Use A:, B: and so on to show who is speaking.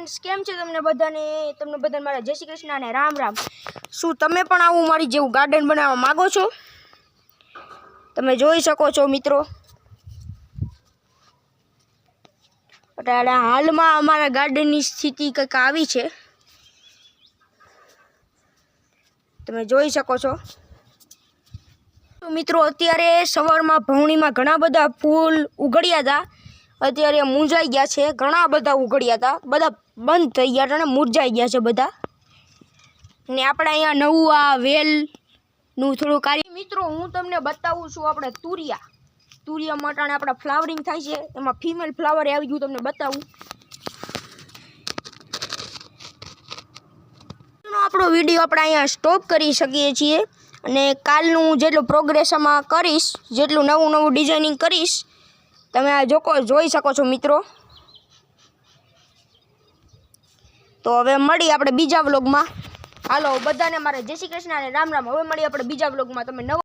A: Friends, કેમ છે તમને બધાને મારા જય શ્રી કૃષ્ણ અને રામ રામ। શું તમે પણ આવું મારી જેવું ગાર્ડન બનાવવા માંગો છો? તમે જોઈ શકો છો મિત્રો, અત્યારે હાલમાં અમારા ગાર્ડનની સ્થિતિ કંઈક આવી છે, તમે જોઈ શકો છો। તો મિત્રો અત્યારે સવારમાં ભવણીમાં ઘણા બધા ફૂલ ઉગડ્યા હતા, અત્યારે મૂંઝાઈ ગયા છે। ઘણા બધા ઉગડ્યા હતા, બધા બંધ થઈ ગયા અને મુરઝાઈ ગયા છે બધા। ને આપણે અહીંયા નવું આ વેલનું થોડું કાર્ય મિત્રો હું તમને બતાવું છું। આપણે તુરિયા માટાને આપણા ફ્લાવરિંગ થાય છે, એમાં ફિમેલ ફ્લાવર આવી ગયું, તમને બતાવું। આપણો વિડીયો આપણે અહીંયા સ્ટોપ કરી શકીએ છીએ અને કાલનું જેટલું પ્રોગ્રેસ આમાં કરીશ, જેટલું નવું ડિઝાઇનિંગ કરીશ, તમે આ જોઈ શકો છો મિત્રો। તો હવે મળીએ આપણે બીજા વ્લોગમાં। હાલો બધાને મારા જય શ્રી કૃષ્ણ અને રામ રામ। હવે મળીએ આપણે બીજા વ્લોગમાં। તમે નવા